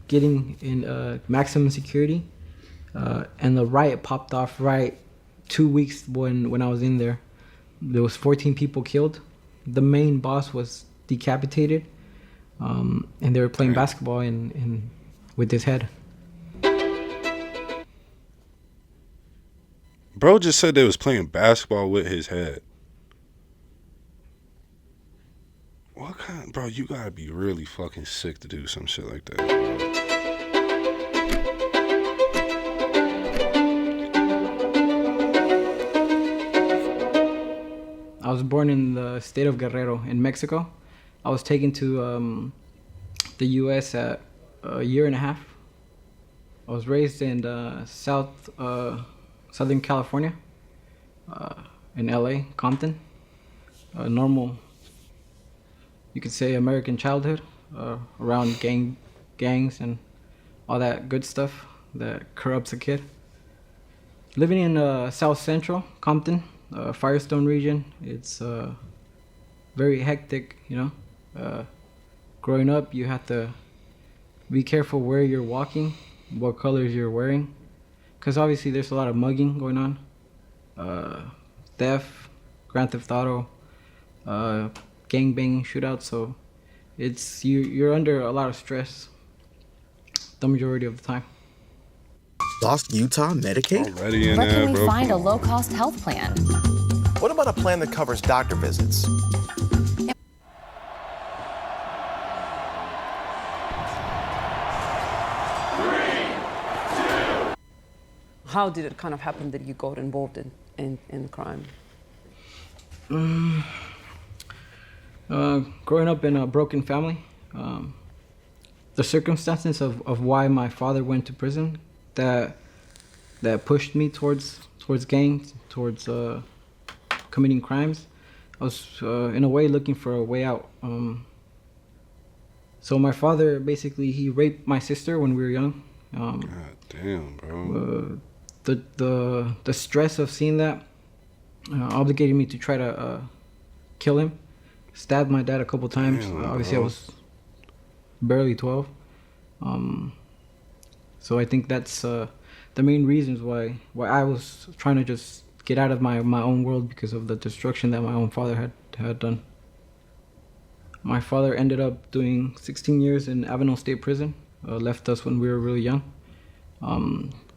getting in maximum security, and the riot popped off right 2 weeks when I was in there. There was 14 people killed. The main boss was decapitated, and they were playing basketball in with his head. Bro just said they was playing basketball with his head. What kind, bro? You gotta be really fucking sick to do some shit like that, bro. I was born in the state of Guerrero in Mexico. I was taken to the U.S. at a year and a half. I was raised in Southern California, in L.A., Compton. Normal, you could say, American childhood, around gangs and all that good stuff that corrupts a kid. Living in South Central Compton, Firestone region, it's very hectic, you know. Growing up, you have to be careful where you're walking, what colors you're wearing, because obviously there's a lot of mugging going on, theft, Grand Theft Auto, gang banging, shootouts. So it's you're under a lot of stress the majority of the time. Lost Utah Medicaid? Already in Where there, can we bro. find a low-cost health plan? What about a plan that covers doctor visits? How did it kind of happen that you got involved in crime? Growing up in a broken family, the circumstances of why my father went to prison that pushed me towards gangs, towards committing crimes. I was in a way looking for a way out. So my father basically he raped my sister when we were young. God damn, bro. The stress of seeing that obligated me to try to kill him. Stabbed my dad a couple times. Damn, Obviously, bro. I was barely 12. So I think that's the main reasons why I was trying to just get out of my own world because of the destruction that my own father had done. My father ended up doing 16 years in Avenal State Prison. Left us when we were really young.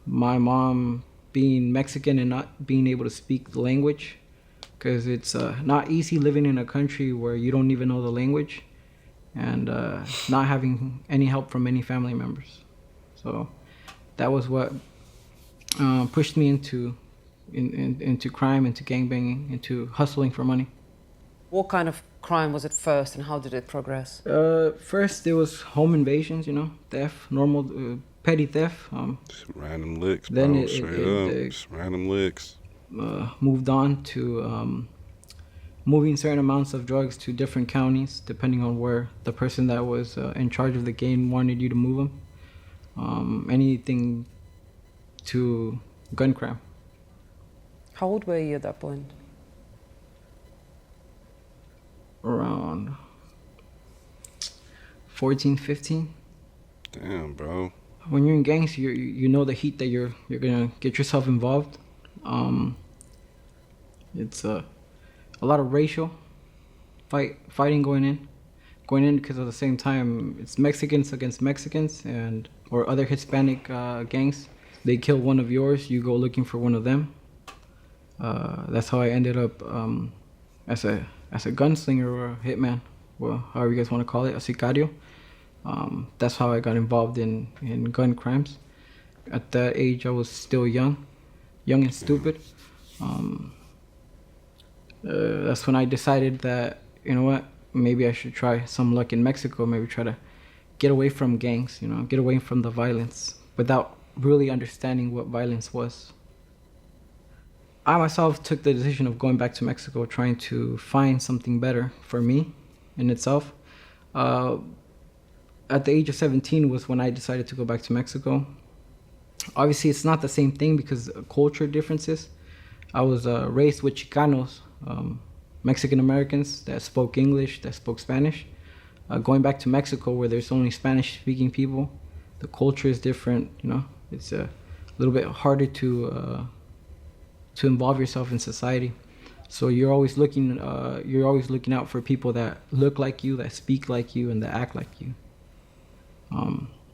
My mom being Mexican and not being able to speak the language, because it's not easy living in a country where you don't even know the language, and not having any help from any family members. So that was what pushed me into crime, into gangbanging, into hustling for money. What kind of crime was it first, and how did it progress? First, there was home invasions, theft, normal petty theft. Just random licks, bro. Then Straight up. Just random licks. Moved on to moving certain amounts of drugs to different counties, depending on where the person that was in charge of the gang wanted you to move them. Anything to gun crime. How old were you at that point? Around 14, 15. Damn, bro. When you're in gangs, you know the heat that you're gonna get yourself involved. It's a lot of racial fighting going in because at the same time it's Mexicans against Mexicans or other Hispanic gangs. They kill one of yours, you go looking for one of them. That's how I ended up as a gunslinger or a hitman, well, however you guys want to call it, a sicario. That's how I got involved in gun crimes. At that age, I was still young and stupid. That's when I decided that, you know what, maybe I should try some luck in Mexico, maybe try to get away from gangs, get away from the violence without really understanding what violence was. I myself took the decision of going back to Mexico, trying to find something better for me in itself. At the age of 17 was when I decided to go back to Mexico. Obviously, it's not the same thing because culture differences. I was raised with Chicanos, Mexican Americans that spoke English, that spoke Spanish. Going back to Mexico where there's only Spanish-speaking people, The culture is different. You know, it's a little bit harder to involve yourself in society. So you're always looking out for people that look like you, that speak like you, and that act like you.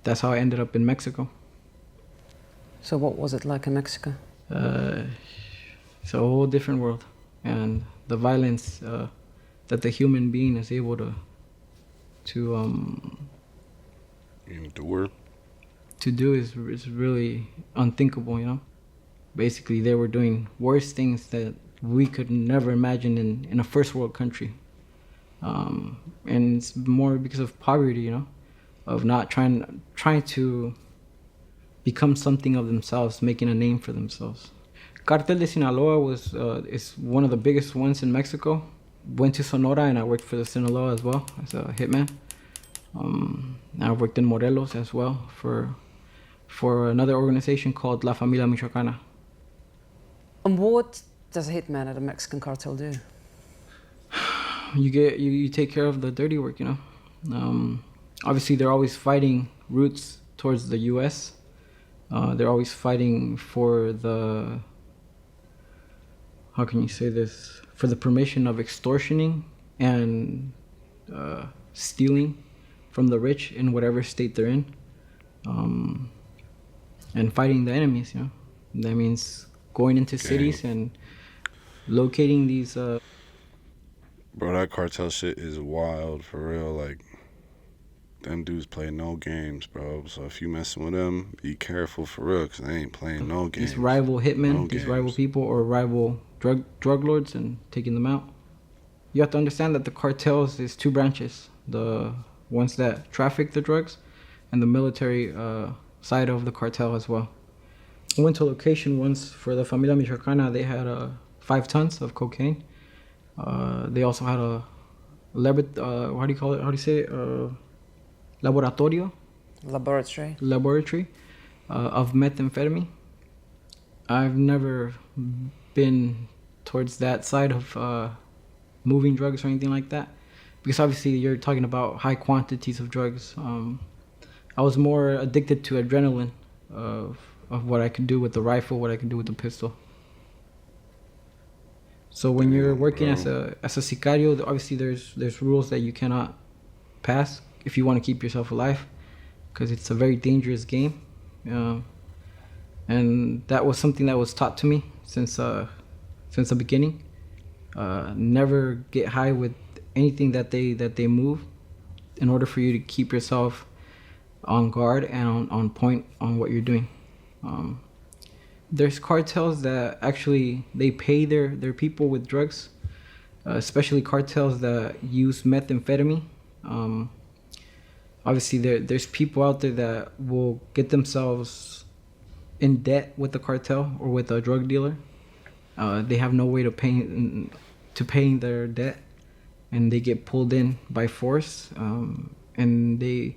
That's how I ended up in Mexico. So what was it like in Mexico? It's a whole different world, and the violence that the human being is able to endure. To do is really unthinkable. You know, basically they were doing worse things that we could never imagine in a first world country, and it's more because of poverty. You know, of not trying to become something of themselves, making a name for themselves. Cartel de Sinaloa is one of the biggest ones in Mexico. Went to Sonora and I worked for the Sinaloa as well as a hitman. I worked in Morelos as well for another organization called La Familia Michoacana. And what does a hitman at a Mexican cartel do? You take care of the dirty work, you know. Obviously, they're always fighting routes towards the U.S. They're always fighting for the, how can you say this, for the permission of extortioning and stealing from the rich in whatever state they're in, and fighting the enemies. You know, that means going into cities and locating these. Bro, that cartel shit is wild for real. Like, them dudes play no games, bro. So if you messing with them, be careful for real, because they ain't playing no games. These rival hitmen, No these games. rival people, or rival drug lords, and taking them out. You have to understand that the cartels is two branches: the ones that traffic the drugs, and the military side of the cartel as well. I went to a location once for the Familia Michoacana. They had 5 tons of cocaine. They also had a how do you call it? How do you say it? Laboratorio. Laboratory of methamphetamine. I've never been towards that side of moving drugs or anything like that, because obviously you're talking about high quantities of drugs. I was more addicted to adrenaline of what I could do with the rifle, what I could do with the pistol. So when you're working as a sicario, obviously there's rules that you cannot pass if you want to keep yourself alive, because it's a very dangerous game, and that was something that was taught to me since the beginning. Never get high with anything that they move, in order for you to keep yourself on guard and on point on what you're doing. There's cartels that actually they pay their people with drugs, especially cartels that use methamphetamine. Obviously there's people out there that will get themselves in debt with the cartel or with a drug dealer. They have no way to paying their debt, and they get pulled in by force, and they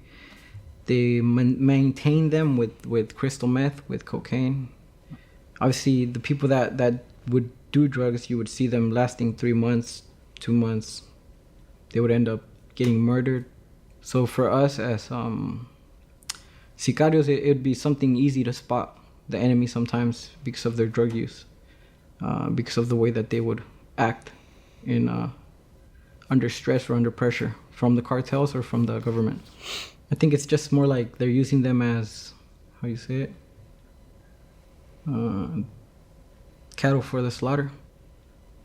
maintain them with crystal meth, with cocaine. Obviously, the people that would do drugs, you would see them lasting 3 months, 2 months. They would end up getting murdered. So for us as sicarios, it would be something easy to spot the enemy sometimes because of their drug use, because of the way that they would act in under stress or under pressure from the cartels or from the government. I think it's just more like they're using them as, how you say it, cattle for the slaughter.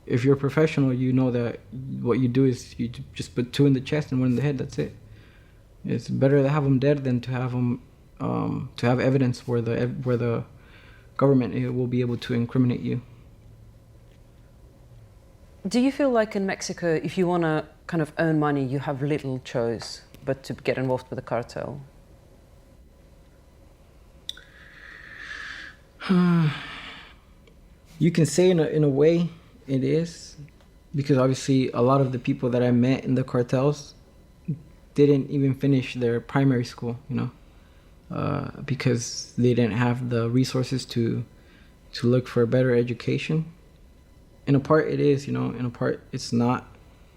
If you're a professional, you know that what you do is you just put 2 in the chest and 1 in the head. That's it. It's better to have them dead than to have them to have evidence where the government will be able to incriminate you. Do you feel like in Mexico, if you want to kind of earn money, you have little choice but to get involved with the cartel? You can say in a way it is, because obviously a lot of the people that I met in the cartels didn't even finish their primary school, you know, because they didn't have the resources to look for a better education. In a part it is, you know, in a part it's not.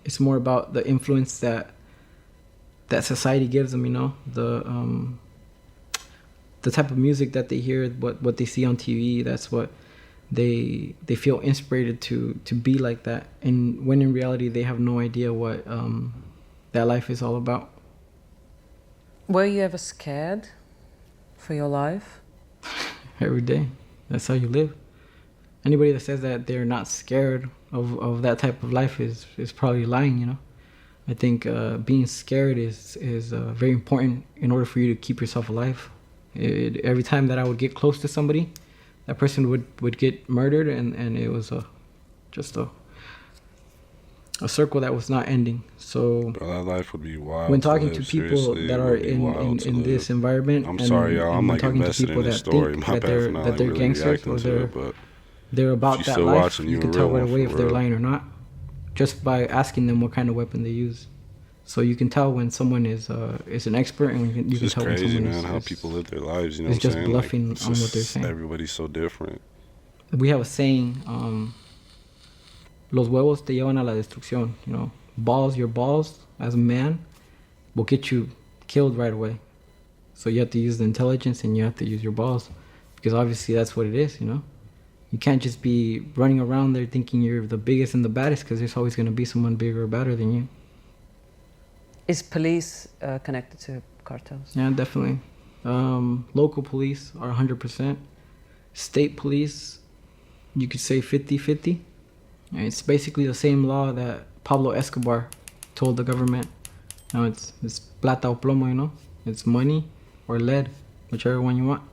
It's more about the influence that society gives them, you know, the the type of music that they hear, what they see on TV. That's what they feel inspired to be like that. And when in reality, they have no idea what that life is all about. Were you ever scared for your life? Every day, that's how you live. Anybody that says that they're not scared of that type of life is probably lying, you know. I think being scared is very important in order for you to keep yourself alive. Every time that I would get close to somebody, that person would get murdered, and it was just a circle that was not ending. So Bro, that life would be wild. when talking to to live. people Seriously, that it are would be wild to in live. this environment, I'm sorry, y'all. I'm when like talking to invested in people this that story. think My that bad they're for not that like they're really gangsters reacting or to it, but they're if about you that still life, watching, you you can a tell real right one away for if they're real. lying or not, just by asking them what kind of weapon they use. So you can tell when someone is an expert, and you It's can just tell when crazy, someone man, how is people live their lives. You know is what I'm just saying? bluffing it's on what they're just saying. everybody's so different. We have a saying, los huevos te llevan a la destrucción. You know, your balls as a man will get you killed right away. So you have to use the intelligence, and you have to use your balls, because obviously that's what it is, you know. You can't just be running around there thinking you're the biggest and the baddest, because there's always going to be someone bigger or badder than you. Is police connected to cartels? Yeah, definitely. Local police are 100%. State police, you could say 50-50. And it's basically the same law that Pablo Escobar told the government. Now it's plata o plomo, you know? It's money or lead, whichever one you want.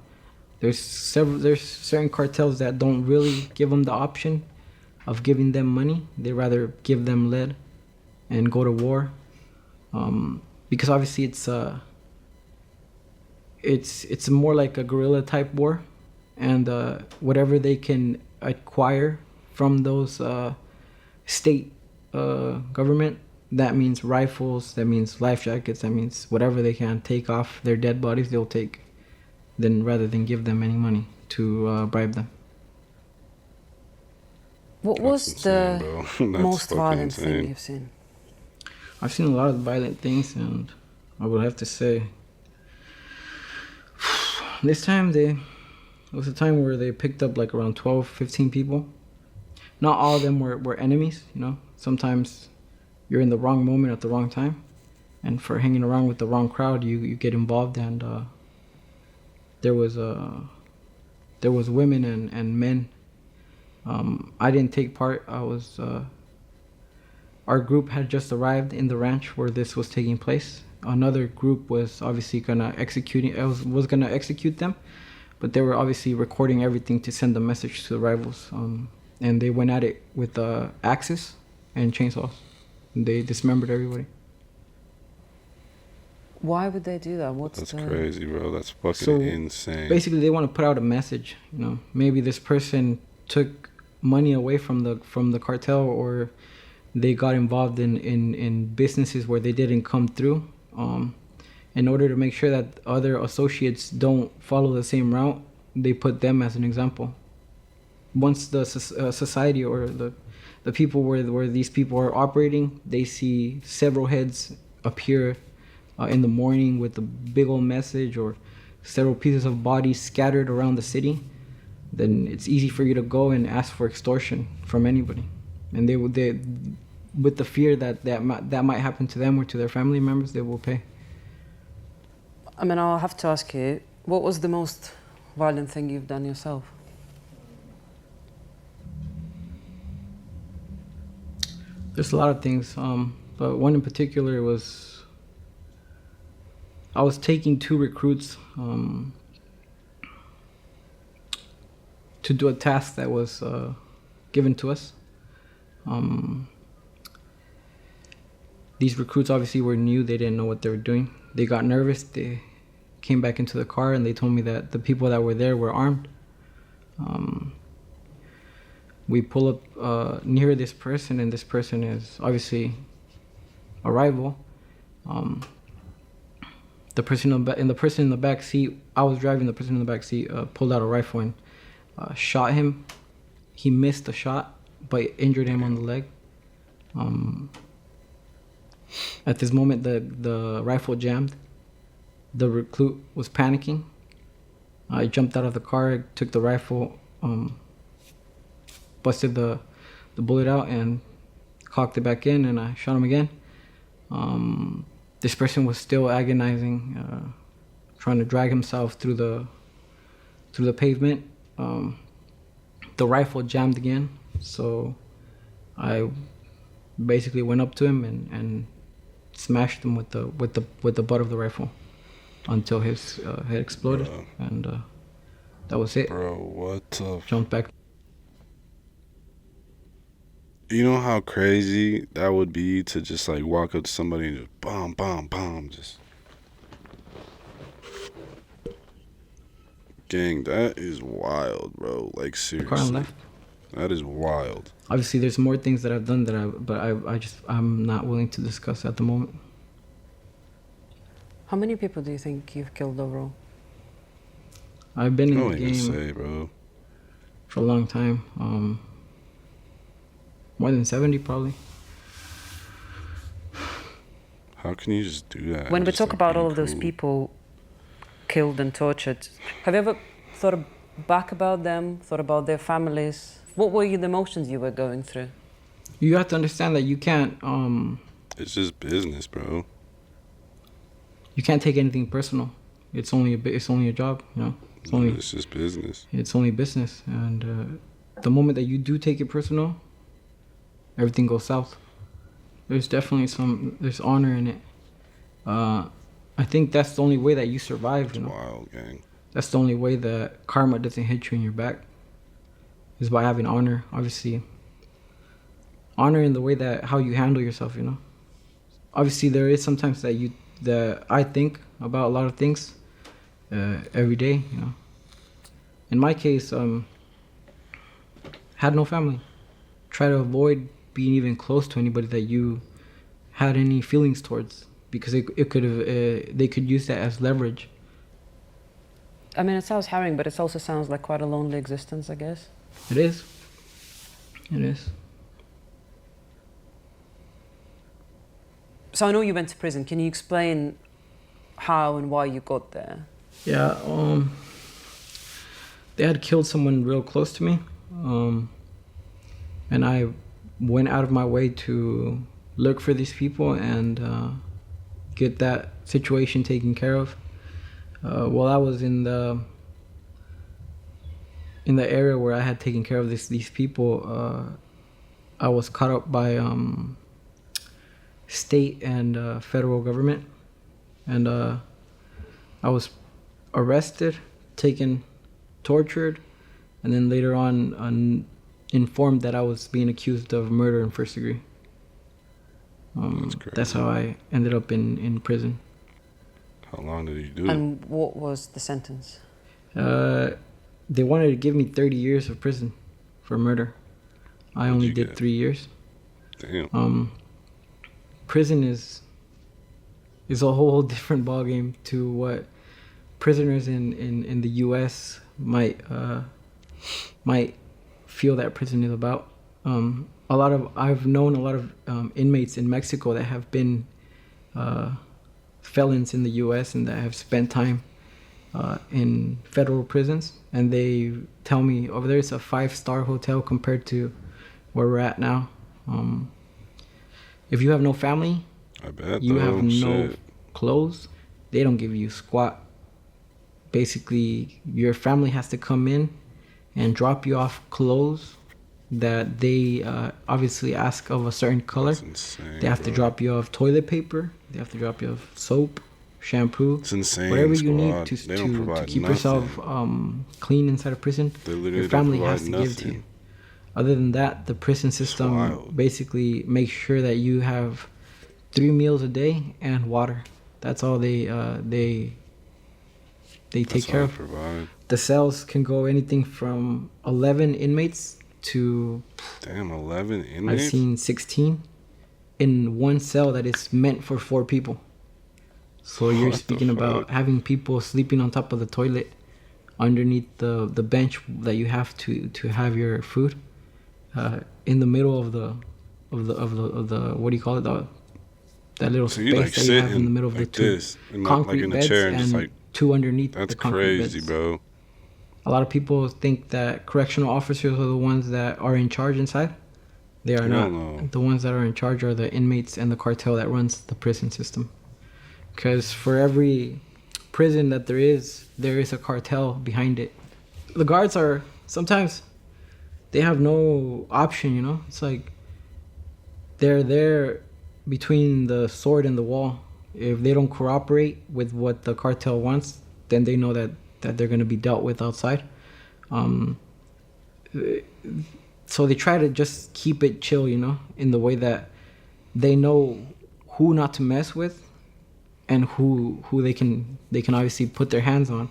There's certain cartels that don't really give them the option of giving them money. They rather give them lead and go to war. Because obviously it's more like a guerrilla type war, and whatever they can acquire from those state government, that means rifles, that means life jackets, that means whatever they can take off their dead bodies, they'll take, then rather than give them any money to bribe them. What That's was insane, the bro. That's most fucking violent insane. thing you've seen? I've seen a lot of violent things, and I would have to say this time it was a time where they picked up like around 12-15 people. Not all of them were enemies, you know. Sometimes you're in the wrong moment at the wrong time, and for hanging around with the wrong crowd, you get involved. And there was women and men. I didn't take part. Our group had just arrived in the ranch where this was taking place. Another group was obviously gonna was gonna execute them, but they were obviously recording everything to send a message to the rivals. And they went at it with axes and chainsaws. They dismembered everybody. Why would they do that? That's crazy, bro. That's fucking So, insane. Basically, they want to put out a message. You know, maybe this person took money away from the cartel, or they got involved in businesses where they didn't come through. In order to make sure that other associates don't follow the same route, they put them as an example. Once the society or the people where these people are operating, they see several heads appear in the morning with a big old message, or several pieces of bodies scattered around the city, then it's easy for you to go and ask for extortion from anybody. And they with the fear that might happen to them or to their family members, they will pay. I mean, I'll have to ask you, what was the most violent thing you've done yourself? There's a lot of things, but one in particular was I was taking 2 recruits to do a task that was given to us. These recruits obviously were new. They didn't know what they were doing. They got nervous. They came back into the car and they told me that the people that were there were armed. We pull up near this person, and this person is obviously a rival. The person in the back seat, I was driving. The person in the back seat pulled out a rifle and shot him. He missed the shot, but injured him on the leg. At this moment, the rifle jammed. The recruit was panicking, I jumped out of the car, took the rifle, busted the bullet out, and cocked it back in, and I shot him again. This person was still agonizing, trying to drag himself through the pavement. The rifle jammed again, so I basically went up to him and smashed him with the butt of the rifle until his head exploded, and that was it. Bro, what the? Jumped back. You know how crazy that would be to just like walk up to somebody and just bomb, bomb, bomb, just. Gang, that is wild, bro. Like Car seriously, and left. that is wild. Obviously, there's more things that I've done but I'm not willing to discuss at the moment. How many people do you think you've killed overall? I've been I in don't the even game say, bro. for a long time. More than 70 probably. How can you just do that? When we Just, talk like, about being all of those cruel? people killed and tortured, have you ever thought back about them, thought about their families? What were the emotions you were going through? You have to understand that you can't It's just business, bro. take anything personal. It's only a job, you know. It's just business. It's only business, and the moment that you do take it personal, everything goes south. There's definitely there's honor in it. I think that's the only way that you survive, It's you know. wild, gang. That's the only way that karma doesn't hit you in your back, is by having honor. Obviously, honor in the way that how you handle yourself, you know. Obviously, there is sometimes that I think about a lot of things every day, you know. In my case, had no family. Try to avoid being even close to anybody that you had any feelings towards, because it could have they could use that as leverage. I mean, it sounds harrowing, but it also sounds like quite a lonely existence, I guess. It is. It is. So I know you went to prison. Can you explain how and why you got there? Yeah. They had killed someone real close to me, and I went out of my way to look for these people and get that situation taken care of. While I was in the area where I had taken care of these people, I was caught up by state and federal government, and I was arrested, taken, tortured, and then later on informed that I was being accused of murder in first degree. That's how I ended up in prison. How long did you do it? And what was the sentence? They wanted to give me 30 years of prison for murder. I only you did get? 3 years. Damn. Prison is a whole different ballgame to what prisoners in the U.S. might feel that prison is about. I've known a lot of inmates in Mexico that have been felons in the U.S. and that have spent time in federal prisons, and they tell me over there it's a 5-star hotel compared to where we're at now. If you have no family, I bet you have no shit. clothes, they don't give you squat. Basically, your family has to come in and drop you off clothes that they obviously ask of a certain color. That's insane, They have to bro. drop you off toilet paper. They have to drop you off soap, shampoo, It's insane. whatever you squad. need They don't to provide keep nothing. yourself clean inside a prison. They literally Your family don't has provide to give to you. nothing. Other than that, the prison system wild. basically makes sure that you have 3 meals a day and water. That's all they take That's care all of. they provide. The cells can go anything from 11 inmates to Damn, 11 I've inmates? seen 16 in one cell that is meant for 4 people. So you're What the speaking about fuck? having people sleeping on top of the toilet, underneath the bench that you have to have your food, in the middle of the what do you call it, that little So space you like that you have in the sitting middle of like the 2 this, and not like concrete in a beds chair and just and like 2 underneath that's the concrete crazy, beds. bro. A lot of people think that correctional officers are the ones that are in charge inside. They are Hell not. no. The ones that are in charge are the inmates and the cartel that runs the prison system. Because for every prison that there is a cartel behind it. The guards are sometimes they have no option, you know. It's like they're there between the sword and the wall. If they don't cooperate with what the cartel wants, then they know that they're going to be dealt with outside. So they try to just keep it chill, you know, in the way that they know who not to mess with and who they can obviously put their hands on.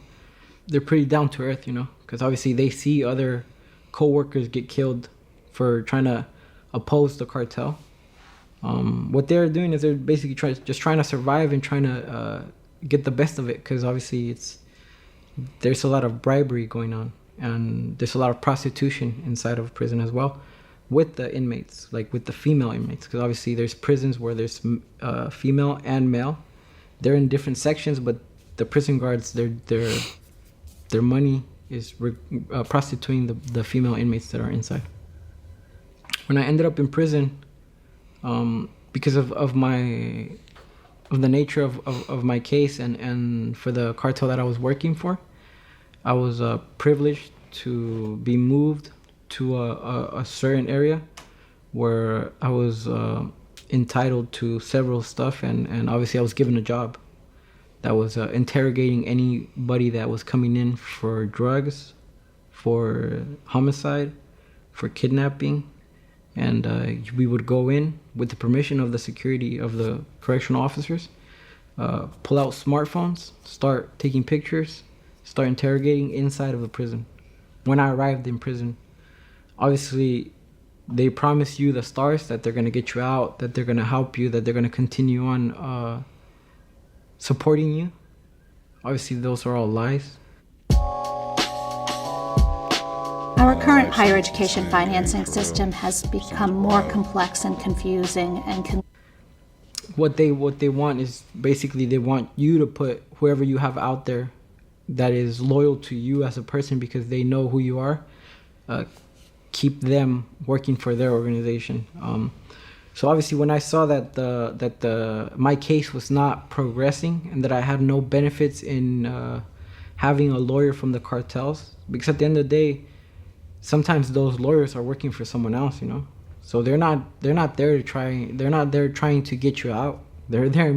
They're pretty down to earth, you know, because obviously they see other co-workers get killed for trying to oppose the cartel. What they're doing is they're basically trying to survive and trying to get the best of it, because obviously there's a lot of bribery going on, and there's a lot of prostitution inside of prison as well with the inmates, like with the female inmates, because obviously there's prisons where there's female and male. They're in different sections, but the prison guards, their money is prostituting the female inmates that are inside. When I ended up in prison, because of the nature of my case and for the cartel that I was working for, I was privileged to be moved to a certain area where I was entitled to several stuff, and obviously I was given a job that was interrogating anybody that was coming in for drugs, for homicide, for kidnapping. And we would go in with the permission of the security of the correctional officers, pull out smartphones, start taking pictures, start interrogating inside of the prison. When I arrived in prison, obviously they promise you the stars, that they're going to get you out, that they're going to help you, that they're going to continue on supporting you. Obviously those are all lies. Our current higher education financing system has become more complex and confusing and what they want is basically they want you to put whoever you have out there that is loyal to you as a person, because they know who you are, keep them working for their organization. So obviously when I saw that my case was not progressing and that I had no benefits in having a lawyer from the cartels, because at the end of the day, sometimes those lawyers are working for someone else, you know. So they're not there trying to get you out. They're there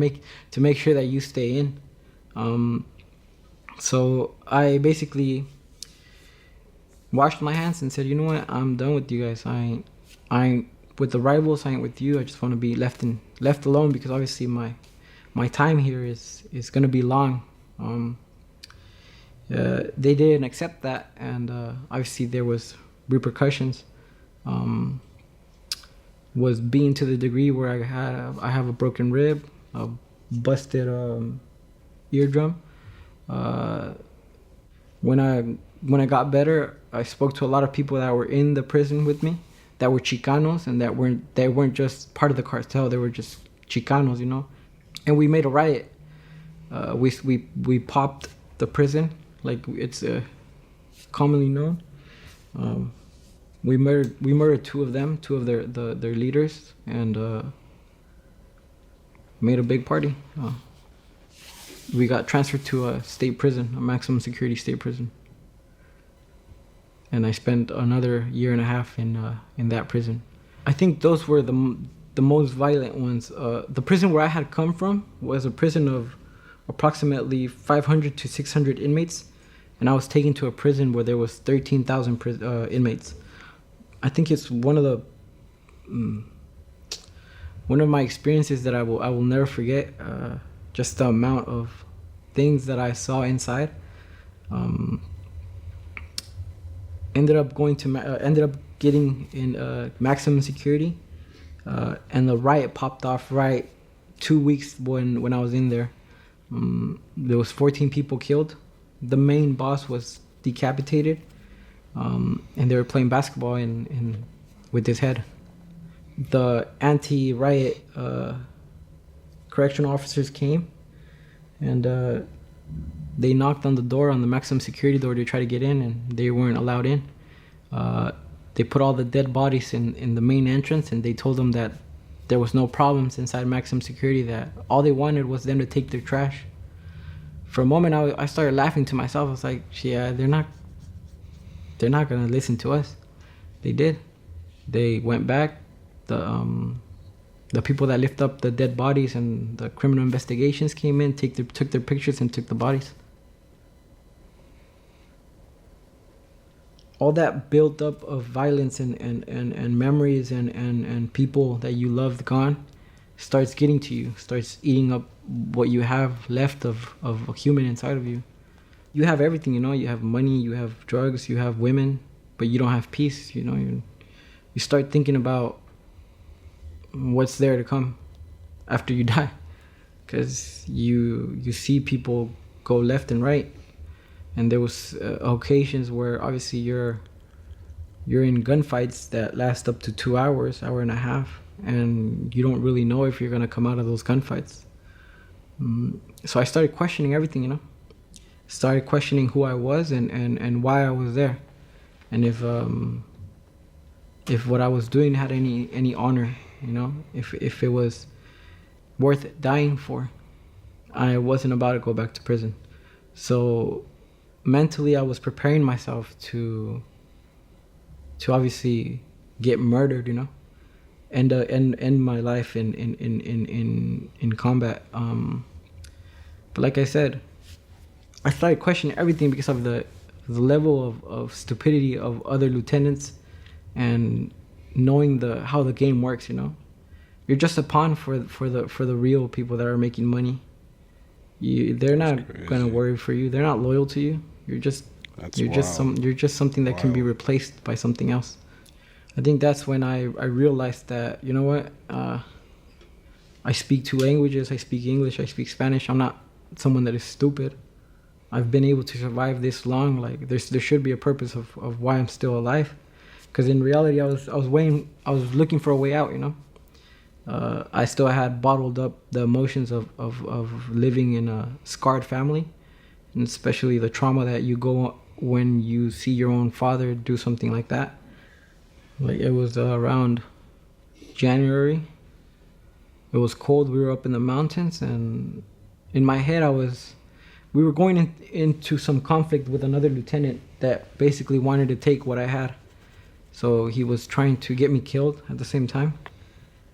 to make sure that you stay in. So I basically washed my hands and said, you know what, I'm done with you guys. I ain't with the rivals. I ain't with you. I just want to be left alone, because obviously my time here is gonna be long. They didn't accept that, and obviously there was repercussions. Was beaten to the degree where I have a broken rib, a busted eardrum. When I got better, I spoke to a lot of people that were in the prison with me, that were Chicanos, and they weren't just part of the cartel. They were just Chicanos, you know. And we made a riot. We popped the prison, like it's commonly known. We murdered two of their leaders, and made a big party. We got transferred to a state prison, a maximum security state prison, and I spent another year and a half in that prison. I think those were the most violent ones. The prison where I had come from was a prison of approximately 500 to 600 inmates, and I was taken to a prison where there was 13,000 inmates. I think it's one of my experiences that I will never forget. Just the amount of things that I saw inside. Ended up getting in maximum security, and the riot popped off right 2 weeks when I was in there. There was 14 people killed. The main boss was decapitated, and they were playing basketball with his head. The anti-riot correctional officers came, and They knocked on the door, on the maximum security door, to try to get in, and they weren't allowed in. They put all the dead bodies in the main entrance, and they told them that there was no problems inside maximum security, that all they wanted was them to take their trash. For a moment, I started laughing to myself. I was like, yeah, they're not gonna listen to us. They did. They went back. The people that lift up the dead bodies and the criminal investigations came in, took their pictures, and took the bodies. All that built up of violence and memories and people that you loved gone starts getting to you, starts eating up what you have left of a human inside of you. You have everything, you know. You have money, you have drugs, you have women, but you don't have peace, you know. You start thinking about what's there to come after you die, because you see people go left and right. And there was occasions where obviously you're in gunfights that last up to 2 hours, hour and a half, and you don't really know if you're gonna come out of those gunfights. So I started questioning everything, you know. Started questioning who I was and why I was there, and if what I was doing had any honor, you know, if it was worth dying for. I wasn't about to go back to prison, so mentally I was preparing myself to obviously get murdered, you know, and end my life in combat. But like I said, I started questioning everything because of the level of stupidity of other lieutenants, and knowing how the game works, you know. You're just a pawn for the real people that are making money. They're not gonna worry for you. They're not loyal to you. You're just something that can be replaced by something else. I think that's when I realized that, you know what, I speak 2 languages. I speak English, I speak Spanish. I'm not someone that is stupid. I've been able to survive this long. Like there should be a purpose of why I'm still alive. Because in reality, I was looking for a way out, you know. I still had bottled up the emotions of living in a scarred family, and especially the trauma that you go when you see your own father do something like that. Like it was around January. It was cold. We were up in the mountains, and in my head, we were going into some conflict with another lieutenant that basically wanted to take what I had. So he was trying to get me killed at the same time.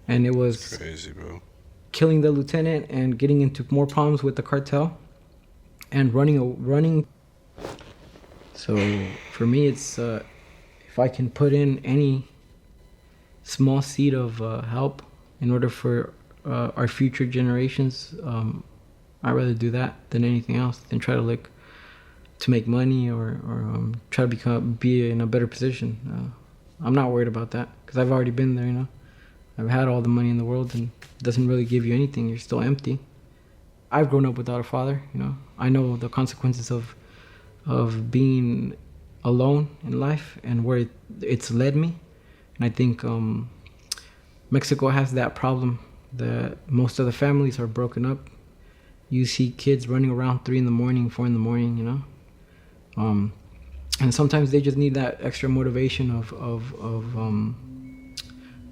And it was That's crazy, bro. Killing the lieutenant and getting into more problems with the cartel and running. So for me, it's if I can put in any small seed of help in order for our future generations, I'd rather do that than anything else, than try to make money or try to be in a better position. I'm not worried about that because I've already been there, you know. I've had all the money in the world, and it doesn't really give you anything. You're still empty. I've grown up without a father, you know. I know the consequences of being alone in life and where it's led me. And I think Mexico has that problem that most of the families are broken up. You see kids running around 3 a.m, 4 a.m, you know. And sometimes they just need that extra motivation of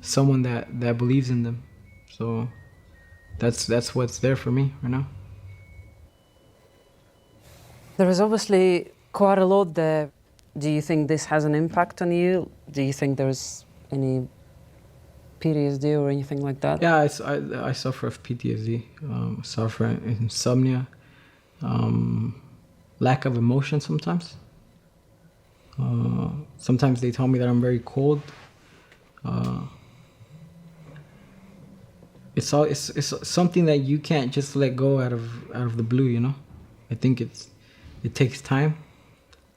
someone that believes in them. So that's what's there for me right now. There is obviously quite a lot there. Do you think this has an impact on you? Do you think there's any PTSD or anything like that? Yeah, I suffer of PTSD, suffer insomnia, lack of emotion sometimes. Sometimes they tell me that I'm very cold. It's something that you can't just let go out of the blue, you know. I think it takes time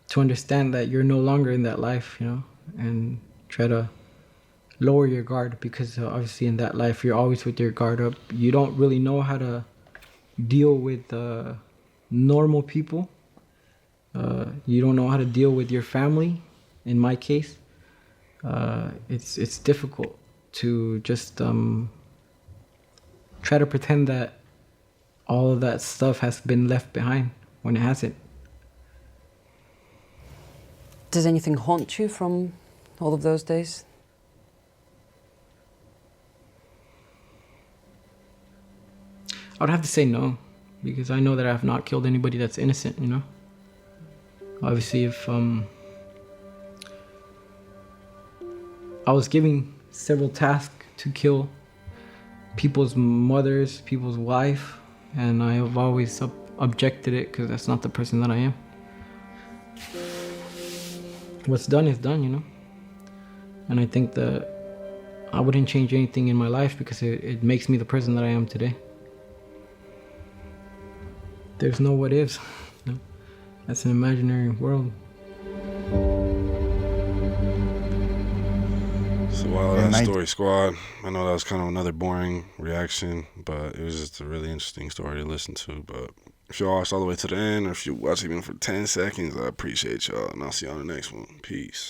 to understand that you're no longer in that life, you know, and try to lower your guard, because obviously in that life you're always with your guard up. You don't really know how to deal with normal people. You don't know how to deal with your family. In my case, it's difficult to just try to pretend that all of that stuff has been left behind. when it hasn't. Does anything haunt you from all of those days? I would have to say no, because I know that I have not killed anybody that's innocent, you know? Obviously, if I was given several tasks to kill people's mothers, people's wife, and I have always objected it because that's not the person that I am. What's done is done, you know? And I think that I wouldn't change anything in my life because it makes me the person that I am today. There's no what ifs. You know? That's an imaginary world. So wild ass story, squad. I know that was kind of another boring reaction, but it was just a really interesting story to listen to. But if y'all watched all the way to the end, or if you watch even for 10 seconds, I appreciate y'all, and I'll see y'all on the next one. Peace.